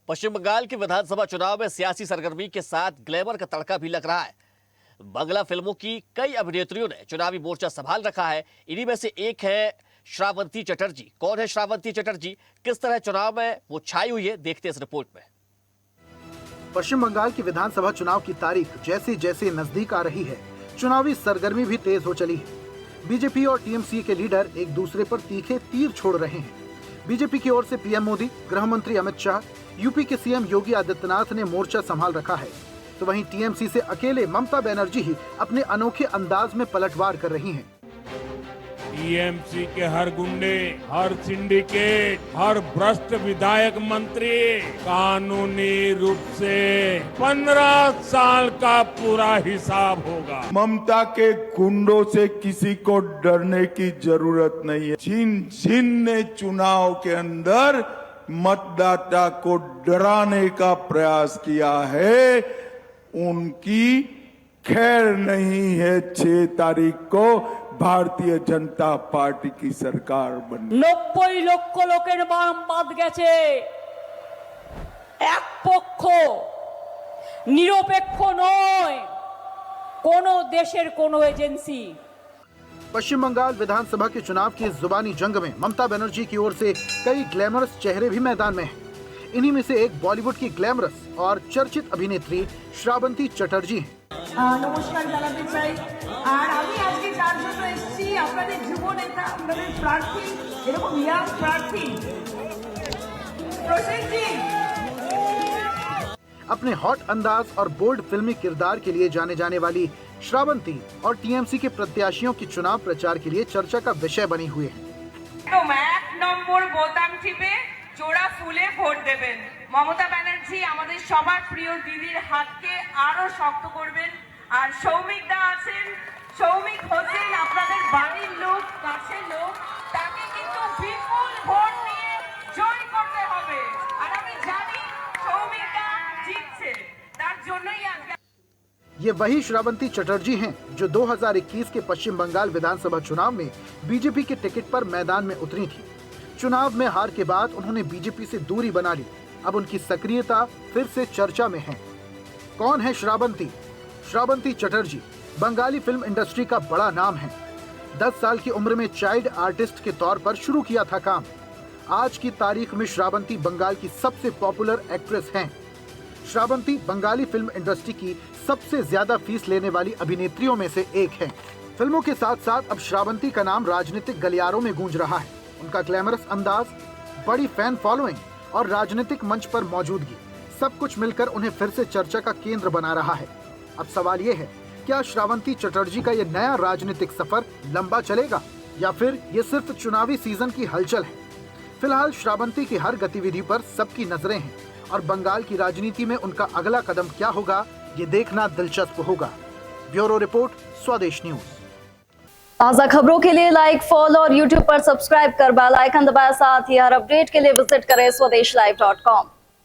पश्चिम बंगाल के विधानसभा चुनाव में सियासी सरगर्मी के साथ ग्लैमर का तड़का भी लग रहा है। बांग्ला फिल्मों की कई अभिनेत्रियों ने चुनावी मोर्चा संभाल रखा है। इन्हीं में से एक है श्रावंती चटर्जी। कौन है श्रावंती चटर्जी, किस तरह चुनाव में वो छाई हुई है, देखते हैं इस रिपोर्ट में। पश्चिम बंगाल की विधानसभा चुनाव की तारीख जैसे जैसे नजदीक आ रही है, चुनावी सरगर्मी भी तेज हो चली है। बीजेपी और टीएमसी के लीडर एक दूसरे पर तीखे तीर छोड़ रहे हैं। बीजेपी की ओर से पीएम मोदी, गृह मंत्री अमित शाह, यूपी के सीएम योगी आदित्यनाथ ने मोर्चा संभाल रखा है, तो वहीं टीएमसी से अकेले ममता बनर्जी ही अपने अनोखे अंदाज में पलटवार कर रही हैं। टीएमसी के हर गुंडे, हर सिंडिकेट, हर भ्रष्ट विधायक मंत्री कानूनी रूप से 15 साल का पूरा हिसाब होगा। ममता के गुंडों से किसी को डरने की जरूरत नहीं है। जिन ने चुनाव के अंदर मतदाता को डराने का प्रयास किया है, उनकी खैर नहीं है। 6 तारीख को भारतीय जनता पार्टी की सरकार बनी। 90 লক্ষ লোকের বাম বাদ গেছে। এক পক্ষ নিরপেক্ষ নয় কোনো দেশের কোনো এজেন্সি। पश्चिम बंगाल विधानसभा के चुनाव की जुबानी जंग में ममता बनर्जी की ओर से कई ग्लैमरस चेहरे भी मैदान में हैं। इन्हीं में से एक बॉलीवुड की ग्लैमरस और चर्चित अभिनेत्री श्रावंती चटर्जी हैं। নমস্কার জানাতে চাই। আর আমি আজকে তার জন্য এসেছি, আপনাদের যুব নেতা, আপনাদের প্রার্থী, এরকম ইয়াং প্রার্থী প্রসেনজি। अपने हॉट अंदाज और बोल्ड फिल्मी किरदार के लिए जाने जाने वाली श्रावंती और टीएमसी के प्रत्याशियों की चुनाव प्रचार के लिए चर्चा का विषय बनी हुई है। তো 1 নম্বর বোতাম টিপে জোড়া ফুলে ভোট দেবেন। মমতা ব্যানার্জি আমাদের সবার প্রিয় দিদির হাতকে আরো শক্ত করবেন। আর সৌমিক দা আছেন, সৌমিক হোসেন আপনাদের বাড়ির লোক, কাছের লোক, তাকে কিন্তু বিপুল ভোট নিয়ে জয় করতে হবে। আর আমি জানি সৌমিক দা জিতছে, তার জন্যই আজকে। ये वही श्रावंती चटर्जी हैं जो 2021 के पश्चिम बंगाल विधानसभा चुनाव में बीजेपी के टिकट पर मैदान में उतरी थी। चुनाव में हार के बाद उन्होंने बीजेपी से दूरी बना ली। अब उनकी सक्रियता फिर से चर्चा में है। कौन है श्रावंती? श्रावंती चटर्जी बंगाली फिल्म इंडस्ट्री का बड़ा नाम है। 10 साल की उम्र में चाइल्ड आर्टिस्ट के तौर पर शुरू किया था काम। आज की तारीख में श्रावंती बंगाल की सबसे पॉपुलर एक्ट्रेस हैं। श्रावंती बंगाली फिल्म इंडस्ट्री की सबसे ज्यादा फीस लेने वाली अभिनेत्रियों में से एक हैं। फिल्मों के साथ साथ अब श्रावंती का नाम राजनीतिक गलियारों में गूंज रहा है। उनका ग्लैमरस अंदाज, बड़ी फैन फॉलोइंग और राजनीतिक मंच पर मौजूदगी, सब कुछ मिलकर उन्हें फिर से चर्चा का केंद्र बना रहा है। अब सवाल ये है, क्या श्रावंती चटर्जी का ये नया राजनीतिक सफर लंबा चलेगा या फिर ये सिर्फ चुनावी सीजन की हलचल है? फिलहाल श्रावंती की हर गतिविधि पर सबकी नजरें हैं और बंगाल की राजनीति में उनका अगला कदम क्या होगा, ये देखना दिलचस्प होगा। ब्यूरो रिपोर्ट, स्वदेश न्यूज। ताज़ा खबरों के लिए लाइक, फॉलो और यूट्यूब पर सब्सक्राइब कर बेल आइकन दबाएं। साथ ही हर अपडेट के लिए विजिट करें swedeshlive.com।